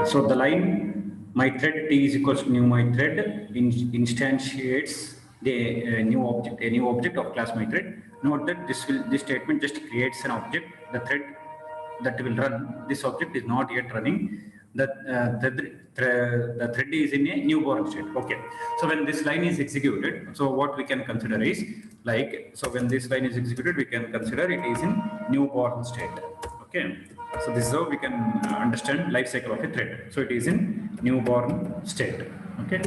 So the line my thread t is equals to new my thread instantiates the new object of class my thread. Note that this statement just creates an object. The thread that will run this object is not yet running. The thread is in a newborn state. Okay. So when this line is executed, so what we can consider is like, so when this line is executed, we can consider it is in newborn state. Okay. So this is how we can understand life cycle of a thread. So it is in newborn state. Okay.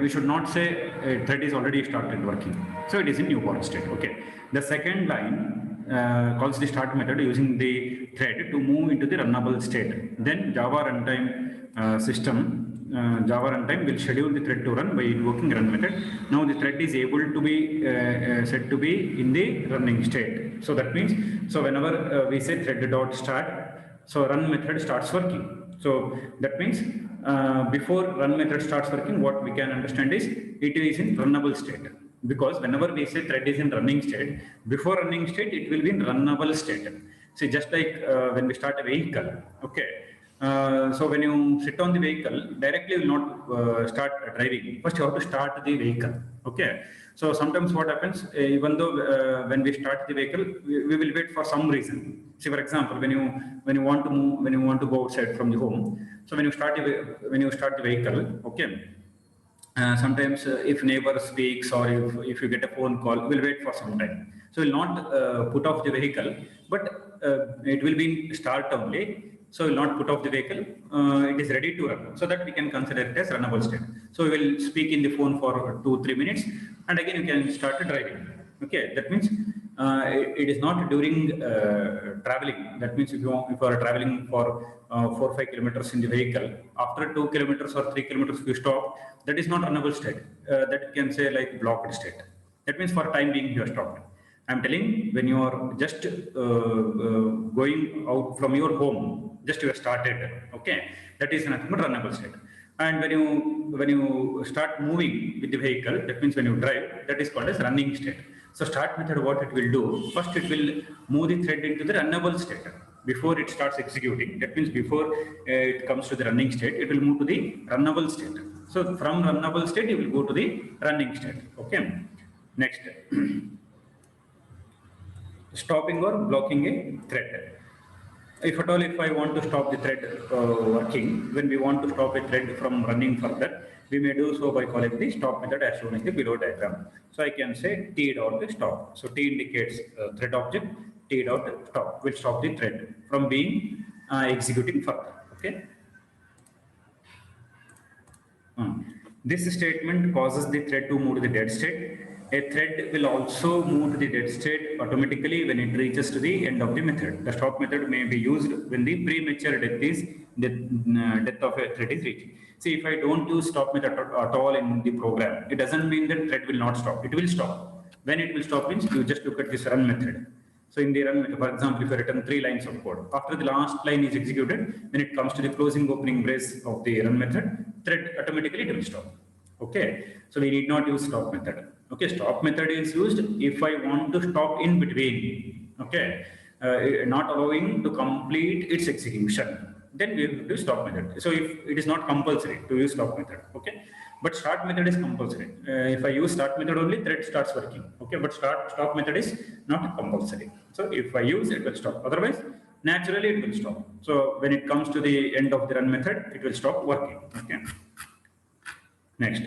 We should not say thread is already started working. So it is in newborn state. Okay. The second line calls the start method using the thread to move into the runnable state. Then Java runtime Java runtime will schedule the thread to run by invoking run method. Now the thread is able to be said to be in the running state. So that means, so whenever we say thread dot start, so run method starts working. So that means before run method starts working, what we can understand is it is in runnable state. Because whenever we say thread is in running state, before running state, it will be in runnable state. See, just like when we start a vehicle, okay. So when you sit on the vehicle, directly you will not start driving. First, you have to start the vehicle. Okay. So sometimes what happens, even though when we start the vehicle, we will wait for some reason. See, for example, when you want to move, when you want to go outside from the home, so when you start the vehicle, okay. Sometimes if neighbor speaks or if you get a phone call, we'll wait for some time. So we'll not put off the vehicle, but it will be in start only. So we'll not put off the vehicle. It is ready to run, so that we can consider it as runnable state. So we will speak in the phone for 2-3 minutes, and again you can start driving. Okay, that means it is not during traveling. That means if you are traveling for 4-5 kilometers in the vehicle, after 2 kilometers or 3 kilometers you stop, that is not runnable state. That you can say like blocked state. That means for time being you are stopped. I'm telling, when you are just going out from your home, just you have started, okay, that is nothing but runnable state. And when you start moving with the vehicle, that means when you drive, that is called as running state. So start method, what it will do, first it will move the thread into the runnable state before it starts executing. That means before it comes to the running state, it will move to the runnable state. So from runnable state, it will go to the running state. Okay. Next, stopping or blocking a thread. If at all, if I want to stop the thread working, when we want to stop a thread from running further, we may do so by calling the stop method as shown in the below diagram. So I can say t dot stop. So t indicates thread object, t dot stop will stop the thread from being executing further. Okay. This statement causes the thread to move to the dead state. A thread will also move to the dead state automatically when it reaches to the end of the method. The stop method may be used when the premature death of a thread is reached. See, if I don't use stop method at all in the program, it doesn't mean that thread will not stop. It will stop. When it will stop means you just look at this run method. So in the run method, for example, if I written 3 lines of code, after the last line is executed, when it comes to the closing opening brace of the run method, thread automatically it will stop. Okay, so we need not use stop method. Okay, stop method is used if I want to stop in between. Okay, not allowing to complete its execution. Then we have to use stop method. So if it is not compulsory to use stop method. Okay, but start method is compulsory. If I use start method only, thread starts working. Okay, but stop method is not compulsory. So if I use it will stop. Otherwise, naturally it will stop. So when it comes to the end of the run method, it will stop working. Okay. Next,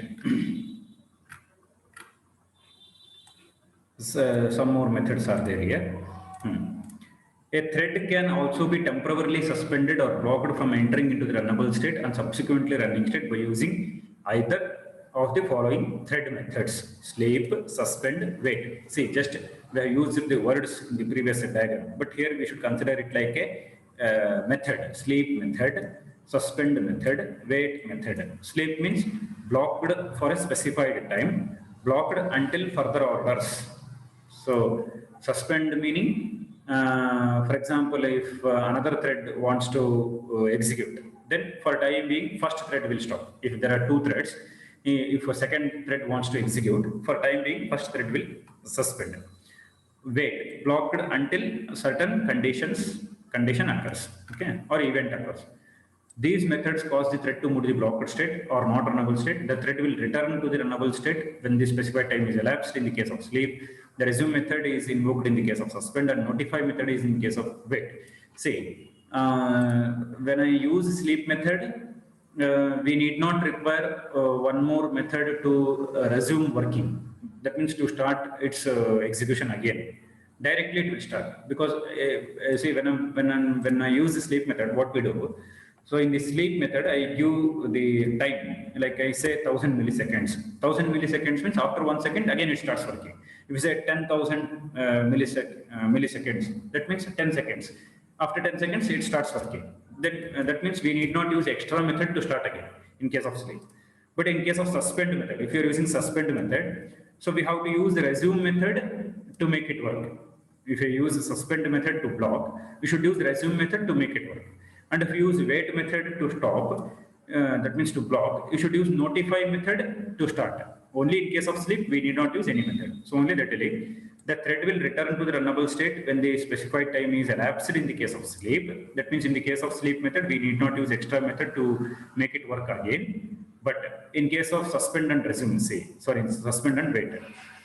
some more methods are there here. A thread can also be temporarily suspended or blocked from entering into the runnable state and subsequently running state by using either of the following thread methods: sleep, suspend, wait. See, just we have used the words in the previous diagram, but here we should consider it like a method: sleep method, suspend method, wait method. Sleep means blocked for a specified time, blocked until further orders. So suspend meaning, for example, if another thread wants to execute, then for time being, first thread will stop. If there are 2 threads, if a second thread wants to execute, for time being, first thread will suspend. Wait, blocked until certain condition occurs, okay, or event occurs. These methods cause the thread to move to the blocked state or not runnable state. The thread will return to the runnable state when the specified time is elapsed in the case of sleep. The resume method is invoked in the case of suspend, and notify method is in case of wait. See, when I use sleep method, we need not require one more method to resume working. That means to start its execution again. Directly it will start, because see, when I use the sleep method, what we do. So in the sleep method, I give the time, like I say 1000 milliseconds. 1000 milliseconds means after 1 second, again it starts working. If you say 10,000 milliseconds, that means 10 seconds. After 10 seconds, it starts working. Then that means we need not use extra method to start again in case of sleep. But in case of suspend method, if you're using suspend method, so we have to use the resume method to make it work. If you use the suspend method to block, we should use the resume method to make it work. And if you use wait method to stop, that means to block, you should use notify method to start. Only in case of sleep, we need not use any method. So only the delay. The thread will return to the runnable state when the specified time is elapsed in the case of sleep. That means in the case of sleep method, we need not use extra method to make it work again. But in case of suspend and resume, suspend and wait.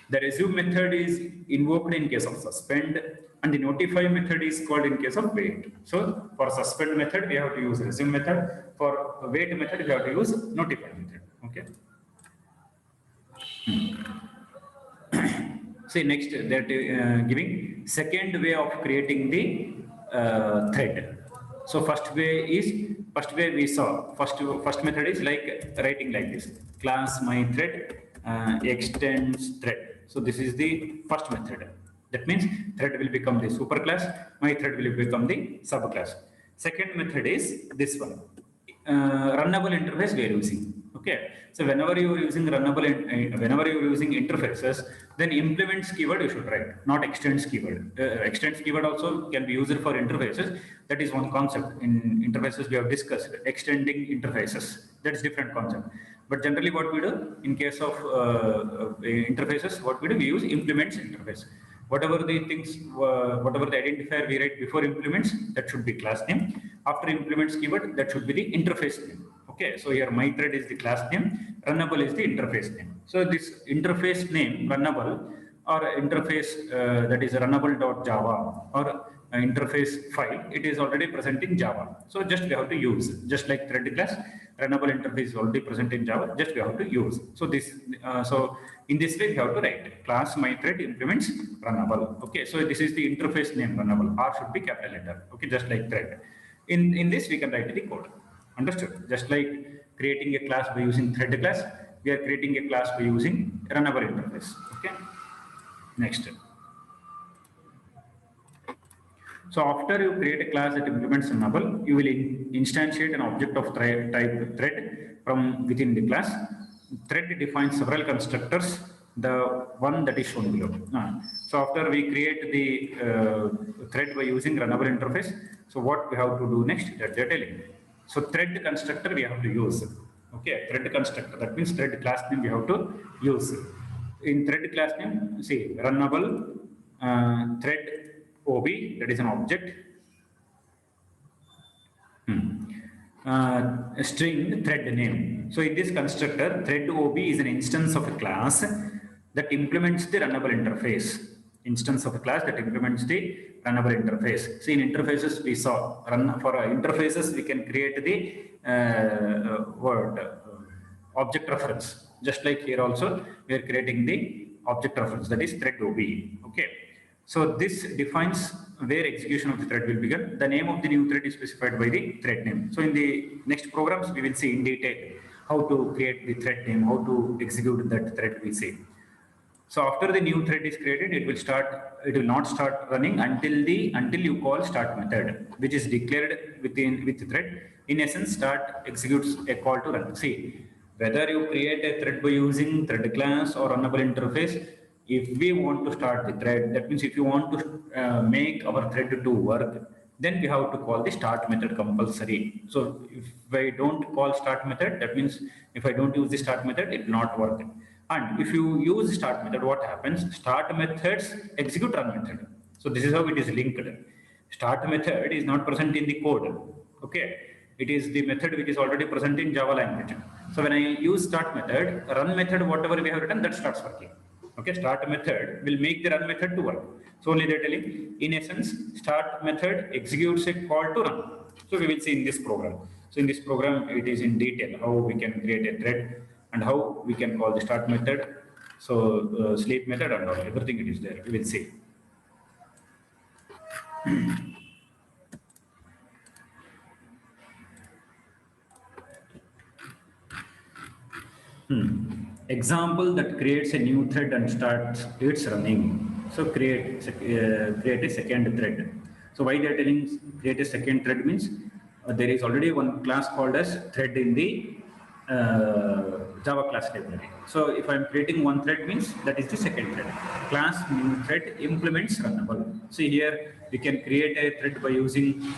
The resume method is invoked in case of suspend, and the notify method is called in case of wait. So for suspend method, we have to use resume method. For wait method, we have to use notify method. Okay. See, next they're giving second way of creating the thread. So first way we saw, first method is like writing like this: class my thread extends thread. So this is the first method. That means thread will become the superclass, my thread will become the subclass. Second method is this one. Runnable interface we are using. Okay, so whenever you are using whenever you are using interfaces, then implements keyword you should write, not extends keyword. Extends keyword also can be used for interfaces. That is one concept. In interfaces we have discussed extending interfaces. That is different concept. But generally, what we do in case of interfaces, what we do, we use implements interface. Whatever the things, whatever the identifier we write before implements, that should be class name. After implements keyword, that should be the interface name. Okay, so here my thread is the class name, runnable is the interface name. So this interface name, runnable, or interface that is runnable.java, or interface file, it is already present in Java. So just we have to use, just like thread class, runnable interface is already present in Java, just we have to use. So this, so in this way we have to write class my thread implements runnable. Okay, so this is the interface name runnable. R should be capital letter. Okay, just like thread. In this we can write the code. Understood? Just like creating a class by using thread class, we are creating a class by using runnable interface. Okay. Next. So after you create a class that implements runnable, you will instantiate an object of type thread from within the class. Thread defines several constructors, the one that is shown below. So after we create the thread by using runnable interface, so what we have to do next, that they're telling. So thread constructor we have to use. Okay, thread constructor, that means thread class name we have to use. In thread class name, see, runnable thread OB, that is an object. String thread name. So in this constructor, thread OB is an instance of a class that implements the runnable interface. Instance of a class that implements the runnable interface. See, in interfaces we saw, for interfaces we can create the object reference. Just like here also, we are creating the object reference, that is thread OB. Okay. So this defines where execution of the thread will begin. The name of the new thread is specified by the thread name. So in the next programs, we will see in detail how to create the thread name, how to execute that thread we see. So after the new thread is created, it will not start running until you call start method, which is declared with the thread. In essence, start executes a call to run. See, whether you create a thread by using thread class or runnable interface, if we want to start the thread, that means if you want to make our thread to work, then we have to call the start method compulsory. So if I don't call start method, that means if I don't use the start method, it will not work. And if you use start method, what happens? Start methods execute run method. So this is how it is linked. Start method is not present in the code. Okay. It is the method which is already present in Java language. So when I use start method, run method, whatever we have written, that starts working. Okay, start method will make the run method to work. So only they're telling, in essence, start method executes a call to run. So we will see in this program. So in this program, it is in detail how we can create a thread and how we can call the start method. So sleep method and all, everything it is there. We will see. Example that creates a new thread and starts its running. So create a second thread. So why they are telling create a second thread means there is already one class called as thread in the Java class library. So if I am creating one thread means that is the second thread. Class new thread implements runnable. See here we can create a thread by using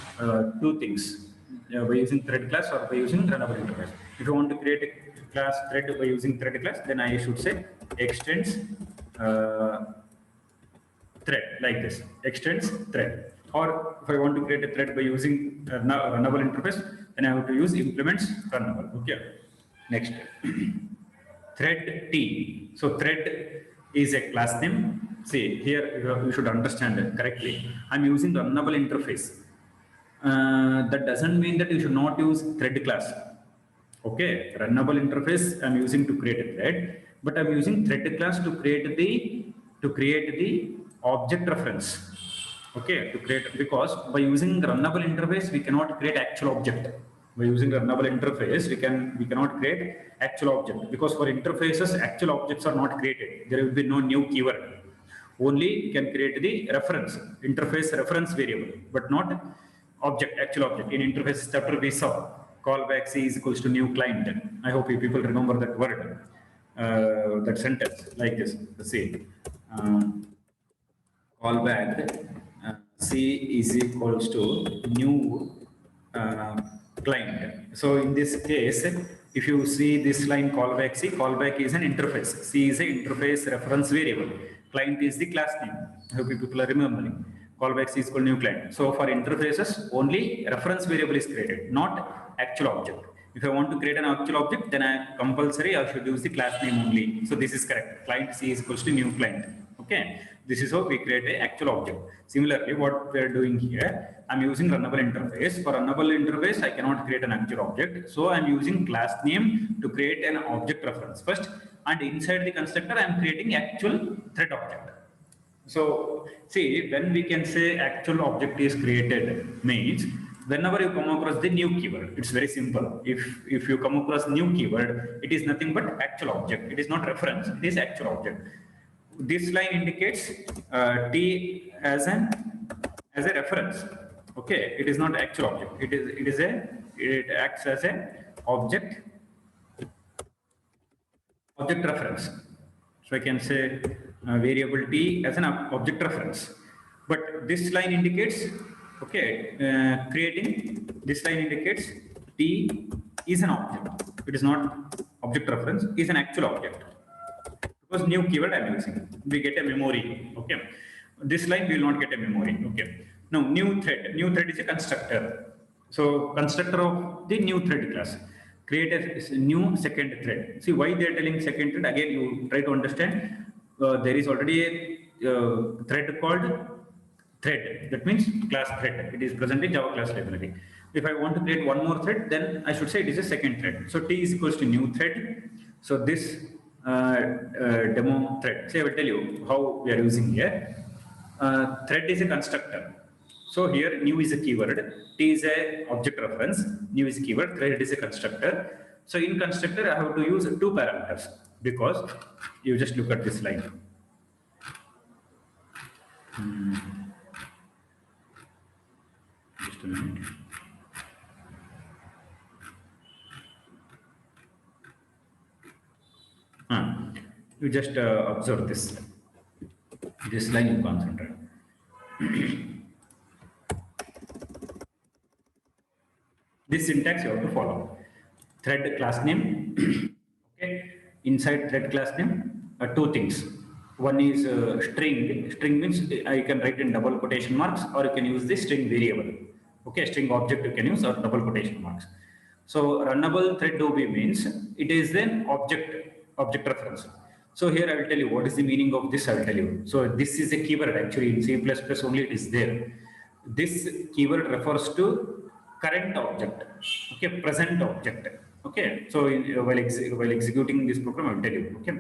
two things. By using thread class or by using runnable interface. If you want to create a class thread by using thread class, then I should say extends thread like this, extends thread. Or if I want to create a thread by using runnable interface, then I have to use implements runnable. Okay. Next, thread T. So thread is a class name. See here you should understand it correctly. I'm using runnable interface. That doesn't mean that you should not use thread class. Okay, runnable interface I'm using to create a thread, but I'm using thread class to create the object reference. Okay, to create, because by using runnable interface we cannot create actual object. By using runnable interface we cannot create actual object, because for interfaces actual objects are not created. There will be no new keyword. Only we can create the reference, interface reference variable, but not object, actual object. In interfaces chapter we saw callback C is equals to new client. I hope you people remember that word, that sentence like this. Let's see. Callback C is equals to new client. So in this case, if you see this line callback C, callback is an interface. C is an interface reference variable. Client is the class name. I hope you people are remembering. Callback C is equal to new client. So for interfaces, only reference variable is created, not actual object. If I want to create an actual object, then I should use the class name only. So this is correct. Client C is equals to new client. Okay. This is how we create an actual object. Similarly, what we are doing here, I'm using runnable interface. For runnable interface, I cannot create an actual object. So I'm using class name to create an object reference first. And inside the constructor, I'm creating actual thread object. So see, when we can say actual object is created means whenever you come across the new keyword, it's very simple. If you come across new keyword, it is nothing but actual object. It is not reference, it is actual object. This line indicates T as a reference. Okay, it is not actual object. It acts as a object reference. So I can say variable T as an object reference. But this line indicates, okay, this line indicates T is an object. It is not object reference, it is an actual object. Because new keyword I'm using, we get a memory. Okay, this line we will not get a memory. Okay, now new thread is a constructor. So constructor of the new thread class, create a new second thread. See why they are telling second thread, again you try to understand. There is already a thread called thread, that means class thread. It is present in Java class library. If I want to create one more thread, then I should say it is a second thread. So T is equals to new thread. So this demo thread. So I will tell you how we are using here. Thread is a constructor. So here new is a keyword, T is a object reference, new is a keyword, thread is a constructor. So in constructor I have to use two parameters, because you just look at this line. Just a minute. You just observe this line, you concentrate. This syntax you have to follow. Thread class name. Okay. Inside thread class name, two things. One is string. String means I can write in double quotation marks, or you can use the string variable. Okay, string object you can use or double quotation marks. So runnable thread OB means it is an object reference. So here I will tell you what is the meaning of this. I will tell you. So this is a keyword actually in C++ only it is there. This keyword refers to current object, okay, present object. Okay, so while executing this program, I will tell you. Okay,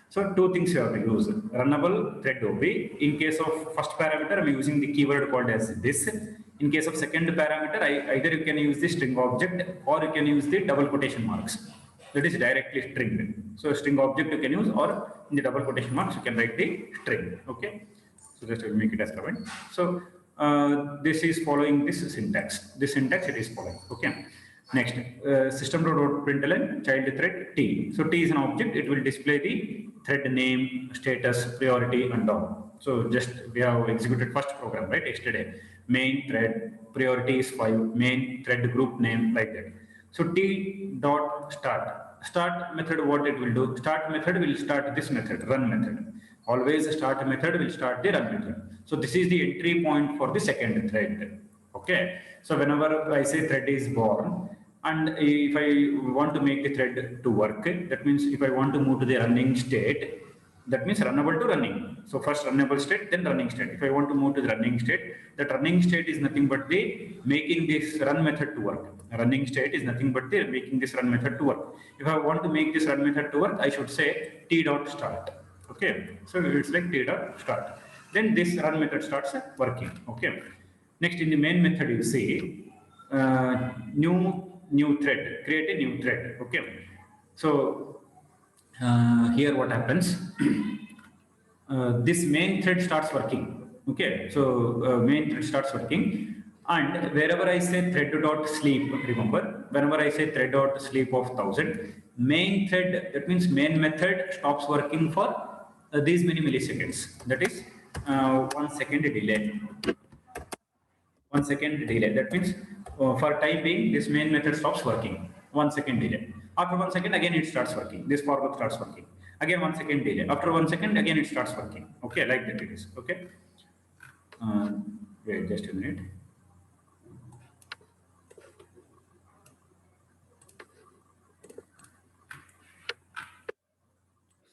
so two things you have to use: runnable thread OB. In case of first parameter, I'm using the keyword called as this. In case of second parameter, either you can use the string object or you can use the double quotation marks. That is directly string. So string object you can use, or in the double quotation marks you can write the string. Okay, so just will make it as comment. So this is following this syntax. This syntax it is following. Okay. Next, system.println child thread T. So T is an object. It will display the thread name, status, priority, and all. So just we have executed first program right yesterday. Main thread priority is 5. Main thread group name like that. So T dot start method. What it will do? Start method will start this method, run method. Always start method will start the run method. So this is the entry point for the second thread. Okay. So whenever I say thread is born, and if I want to make the thread to work, that means if I want to move to the running state, that means runnable to running. So first runnable state, then running state. If I want to move to the running state, that running state is nothing but the making this run method to work. Running state is nothing but the making this run method to work. If I want to make this run method to work, I should say t dot start. Okay, so it's like t dot start. Then this run method starts working. Okay. Next, in the main method, you see new thread. Create a new thread. Okay. So here what happens? This main thread starts working. Okay. So main thread starts working, and wherever I say thread dot sleep, remember, whenever I say thread dot sleep of 1000, main thread, that means main method stops working for these many milliseconds. That is 1 second delay. 1 second delay. That means for time being, this main method stops working. 1 second delay. After 1 second, again it starts working. This for loop starts working. Again 1 second delay. After 1 second, again it starts working. Okay, like that it is. Okay. Wait just a minute.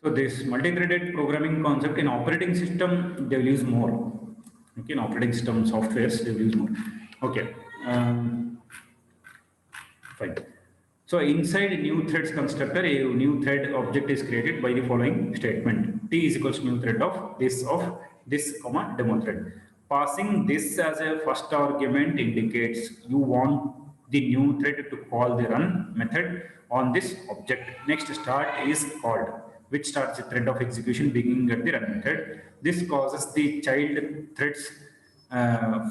So this multi-threaded programming concept in operating system, they will use more. Okay, in operating system softwares, they will use more. Okay, fine. So inside new threads constructor, a new thread object is created by the following statement: T is equals to new thread of this comma demo thread. Passing this as a first argument indicates you want the new thread to call the run method on this object. Next, start is called, which starts the thread of execution beginning at the run method. This causes the child threads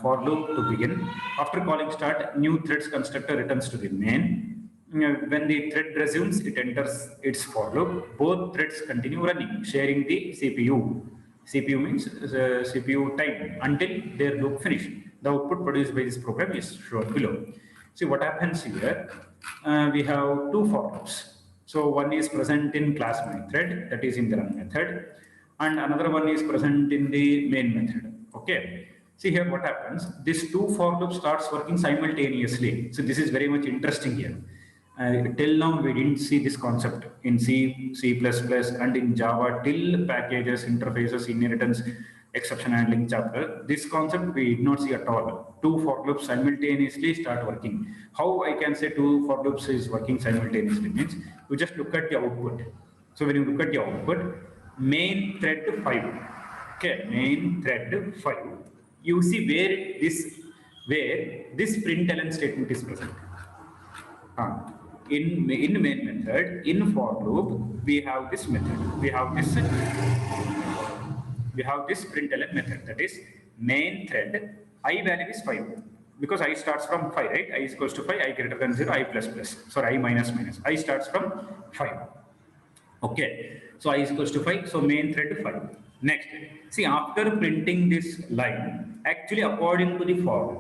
for loop to begin. After calling start, new threads constructor returns to the main. When the thread resumes, it enters its for loop. Both threads continue running, sharing the CPU. CPU means CPU time until their loop finish. The output produced by this program is shown below. See what happens here. We have two for loops. So one is present in class main thread, that is in the run method, and another one is present in the main method. Okay. See here what happens. This two for loop starts working simultaneously. So this is very much interesting here. Till now we didn't see this concept in C, C++, and in Java till packages, interfaces, inheritance, exception handling chapter. This concept we did not see at all. Two for loops simultaneously start working. How I can say two for loops is working simultaneously means you just look at the output. So when you look at the output, main thread 5. Okay, main thread 5. You see where this println statement is present. In main method, in for loop, we have this method. We have this println method, that is main thread I value is 5 because I starts from 5, right? I is equals to 5, I greater than 0, I plus plus. Sorry, I minus minus. I starts from 5. Okay, so I is equals to 5, so main thread 5. Next, see after printing this line, actually according to the for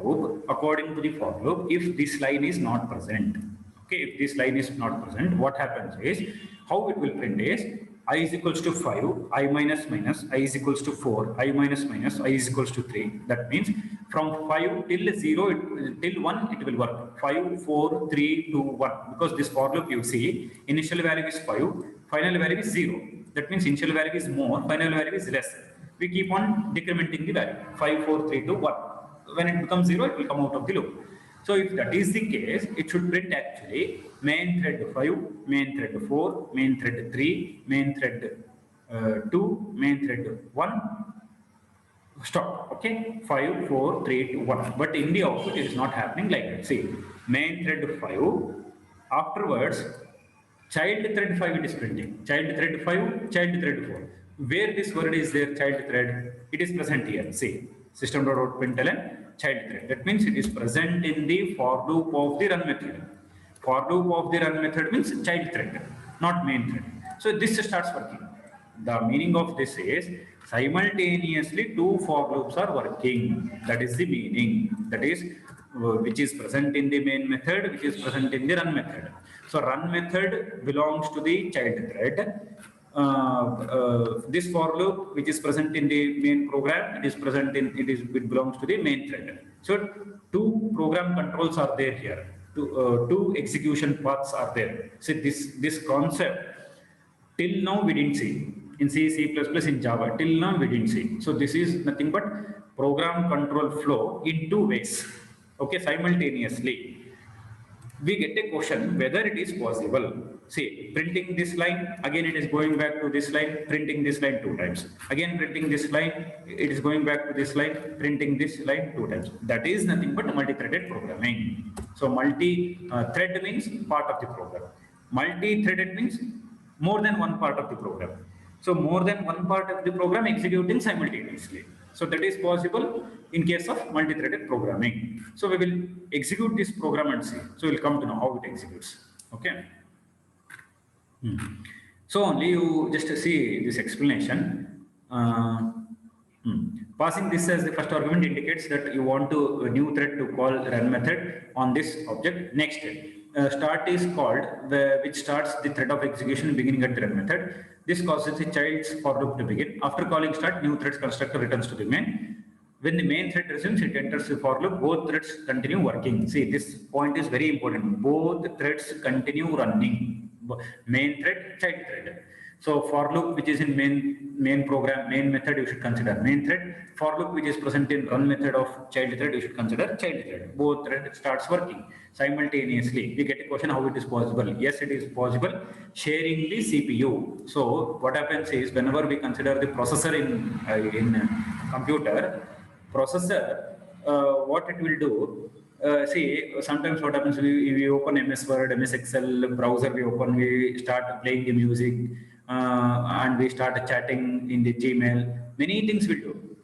loop, if this line is not present, okay, if this line is not present, what happens is, how it will print is, I is equals to 5, I minus minus, I is equals to 4, I minus minus, I is equals to 3. That means From 5 till 0, till 1, it will work. 5, 4, 3, 2, 1. Because this for loop you see, initial value is 5, final value is 0. That means initial value is more, final value is less. We keep on decrementing the value. 5, 4, 3, 2, 1. When it becomes 0, it will come out of the loop. So if that is the case, it should print actually main thread 5, main thread 4, main thread 3, main thread 2, main thread 1, stop. Okay, 5, 4, 3, 2, 1. But in the output, it is not happening like that. See, main thread 5, afterwards, child thread 5 it is printing. Child thread 5, child thread 4. Where this word is there, child thread, it is present here. See, system.out.println, child thread. That means it is present in the for loop of the run method. For loop of the run method means child thread, not main thread. So this starts working. The meaning of this is simultaneously two for loops are working. That is the meaning. That is which is present in the main method, which is present in the run method. So run method belongs to the child thread. This for loop which is present in the main program, it belongs to the main thread. So two program controls are there here. Two execution paths are there. So this concept till now we didn't see in C, C++, in Java. Till now we didn't see. So this is nothing but program control flow in two ways. Okay, simultaneously. We get a question whether it is possible. See, printing this line, again it is going back to this line, printing this line 2 times. Again printing this line, it is going back to this line, printing this line 2 times. That is nothing but multi-threaded programming. So multi-thread means part of the program. Multi-threaded means more than one part of the program. So more than one part of the program executing simultaneously. So that is possible in case of multi-threaded programming. So we will execute this program and see. So we'll come to know how it executes. Okay. So only you just see this explanation. Passing this as the first argument indicates that you want to a new thread to call run method on this object. Next, start is called which starts the thread of execution beginning at the run method. This causes the child's for loop to begin. After calling start, new threads constructor returns to the main. When the main thread resumes, it enters the for loop. Both threads continue working. See, this point is very important. Both threads continue running. Main thread, child thread. So for loop which is in main program, main method, you should consider main thread. For loop which is present in run method of child thread, you should consider child thread. Both thread starts working simultaneously. We get a question how it is possible. Yes, it is possible. Sharing the CPU. So what happens is whenever we consider the processor in computer, processor, what it will do. See, sometimes what happens, we open MS Word, MS Excel, browser we open, we start playing the music, and we start chatting in the Gmail. Many things we do.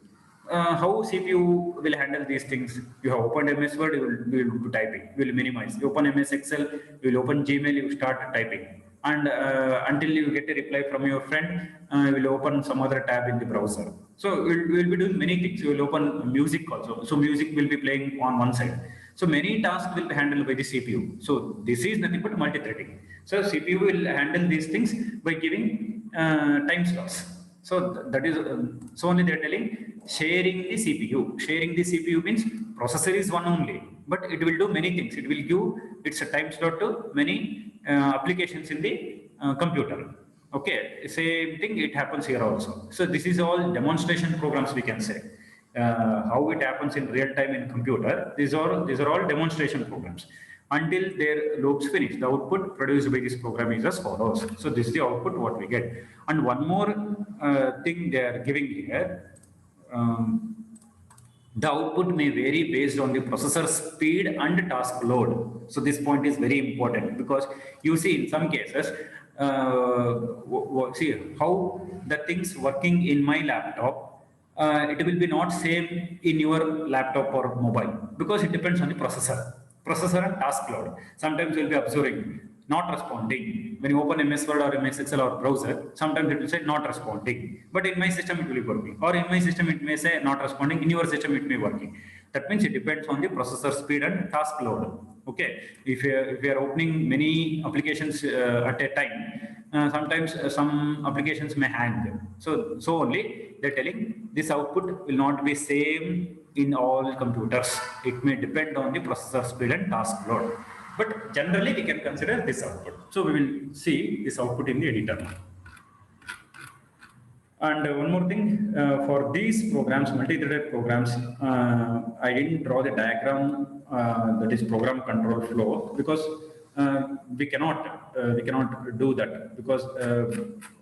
How CPU will handle these things? You have opened MS Word, you will do typing, you will minimize. You open MS Excel, you will open Gmail, you start typing. And until you get a reply from your friend, you will open some other tab in the browser. So we'll be doing many things. You will open music also. So music will be playing on one side. So many tasks will be handled by the CPU. So this is nothing but multi-threading. So CPU will handle these things by giving time slots. So that is so only they're telling sharing the CPU. Sharing the CPU means processor is one only, but it will do many things. It will give its a time slot to many applications in the computer. Okay, same thing it happens here also. So this is all demonstration programs we can say. How it happens in real time in computer. These are all demonstration programs. Until their loops finish, the output produced by this program is as follows. So this is the output what we get. And one more thing they are giving here. The output may vary based on the processor speed and task load. So this point is very important because you see in some cases, see how the things working in my laptop, it will be not same in your laptop or mobile because it depends on the processor and task load. Sometimes you'll be observing not responding. When you open MS Word or MS Excel or browser, sometimes it will say not responding. But in my system it will be working. Or in my system it may say not responding. In your system it may be working. That means it depends on the processor speed and task load. Okay. If you are opening many applications at a time, sometimes some applications may hang. So only they're telling this output will not be same in all computers. It may depend on the processor speed and task load. But generally we can consider this output. So we will see this output in the editor. And one more thing, for these programs, multi-threaded programs, I didn't draw the diagram that is program control flow because we cannot do that because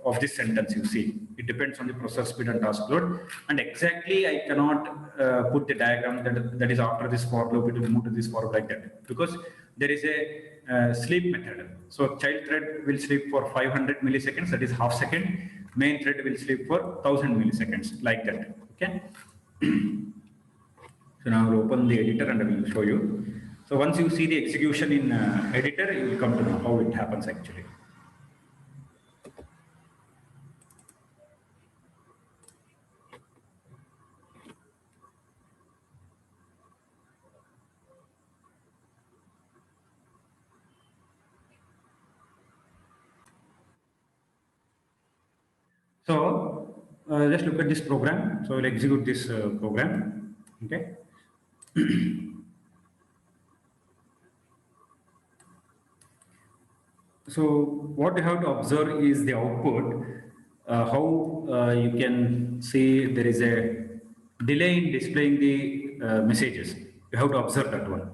of this sentence. You see, it depends on the processor speed and task load, and exactly I cannot put the diagram that is after this for loop it will move to this for like that because there is a sleep method. So child thread will sleep for 500 milliseconds, that is half second. Main thread will sleep for 1000 milliseconds, like that. Okay. So now I'll open the editor and I will show you. So once you see the execution in editor, you will come to know how it happens actually. So just look at this program. So we'll execute this program. Okay. So what you have to observe is the output. How you can see there is a delay in displaying the messages. You have to observe that one.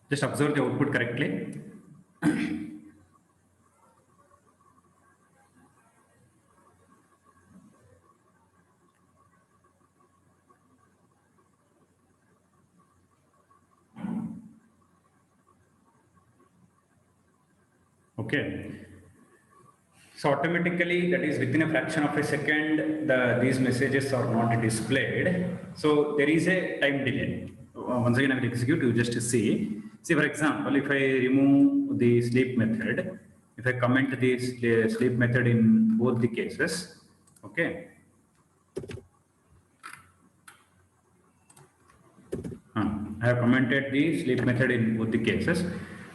Just observe the output correctly. Okay. So automatically, that is within a fraction of a second, these messages are not displayed. So there is a time delay. Once again, I will execute. You just see. See, for example, if I remove the sleep method, if I comment the sleep method in both the cases, okay. I have commented the sleep method in both the cases.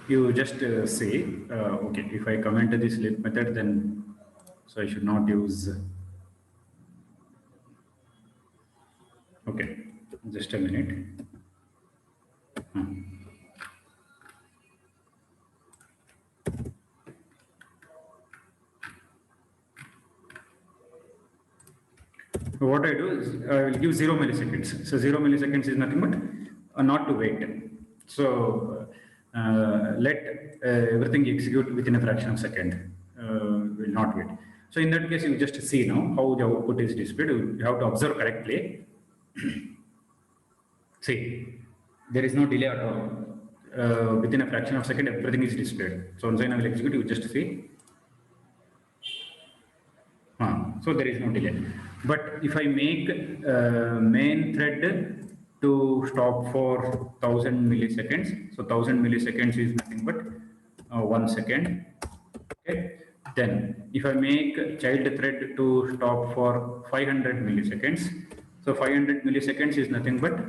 You just see, okay, if I comment the sleep method, then so I should not use. Okay, just a minute. So what I do is I will give 0 milliseconds. So 0 milliseconds is nothing but not to wait. So let everything execute within a fraction of a second. Will not wait. So in that case, you just see now how the output is displayed. You have to observe correctly. See, there is no delay at all. Within a fraction of a second, everything is displayed. So once I will execute, you just see. So there is no delay. But if I make main thread to stop for 1000 milliseconds, so 1000 milliseconds is nothing but 1 second. Okay. Then if I make child thread to stop for 500 milliseconds, so 500 milliseconds is nothing but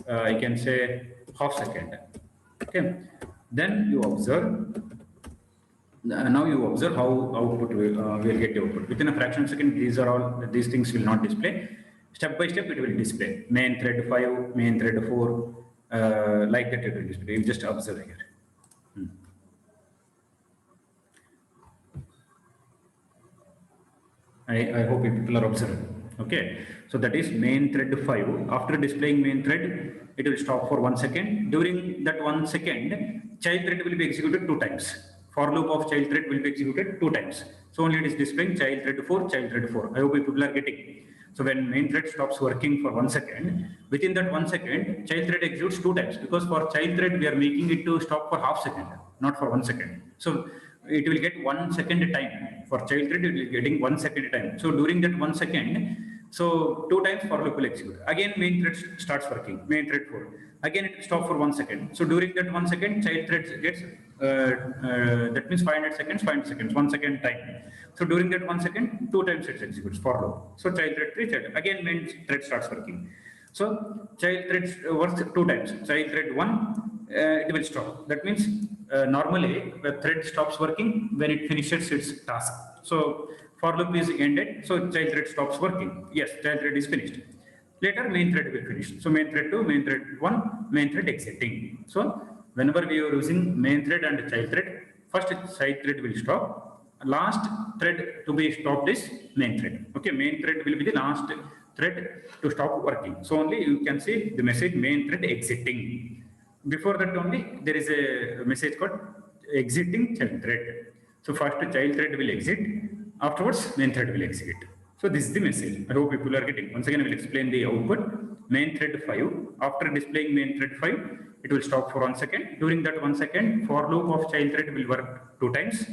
I can say half second. Okay. Then you observe. Now you observe how output will get the output. Within a fraction of a second, these things will not display. Step by step, it will display. Main thread 5, main thread 4, like that it will display. You just observe here. I hope people are observing. Okay, so that is main thread 5. After displaying main thread, it will stop for 1 second. During that 1 second, child thread will be executed 2 times. For loop of child thread will be executed 2 times. So only it is displaying child thread 4, child thread 4. I hope people are getting. So when main thread stops working for 1 second, within that 1 second, child thread executes 2 times because for child thread we are making it to stop for half second, not for 1 second. So it will get 1 second time. For child thread, it will getting 1 second time. So during that 1 second, so 2 times for loop will execute. Again, main thread starts working, main thread 4. Again, it will stop for 1 second. So during that 1 second, child thread gets, that means 500 seconds, 500 seconds, 1 second time. So during that 1 second, 2 times it executes for loop. So child thread 3, child. Again, main thread starts working. So child thread works 2 times. Child thread 1 it will stop. That means normally the thread stops working when it finishes its task. So for loop is ended, so child thread stops working. Yes, child thread is finished. Later main thread will finish. So main thread 2, main thread 1, main thread exiting. So whenever we are using main thread and child thread, first child thread will stop. Last thread to be stopped is main thread. Okay, main thread will be the last thread to stop working. So only you can see the message main thread exiting. Before that only there is a message called exiting child thread. So first child thread will exit, afterwards main thread will exit. So this is the message. I hope people are getting. Once again I will explain the output. Main thread 5. After displaying main thread 5, it will stop for 1 second. During that 1 second, for loop of child thread will work 2 times.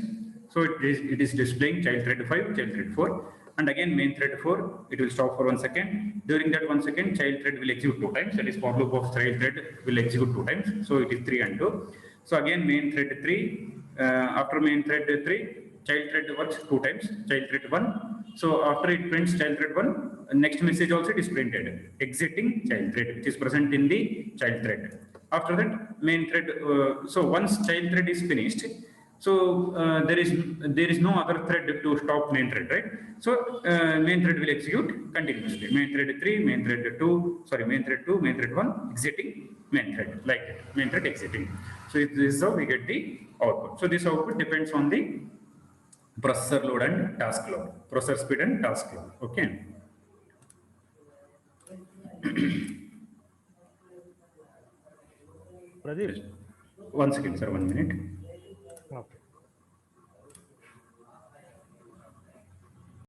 So it is displaying child thread 5, child thread 4, and again main thread 4, it will stop for 1 second. During that 1 second, child thread will execute 2 times, that is for loop of child thread will execute 2 times. So it is 3 and 2. So again main thread 3, after main thread 3, child thread works 2 times, child thread 1. So after it prints child thread 1, next message also it is printed, exiting child thread, which is present in the child thread. After that main thread, so once child thread is finished, so there is no other thread to stop main thread, right? So main thread will execute continuously. Main thread 3, main thread 2, sorry, main thread 2, main thread 1, exiting main thread, like that, main thread exiting. So this is how we get the output. So this output depends on the processor load and task load, processor speed and task load. Okay. Pradeep. One second, sir, 1 minute. Okay.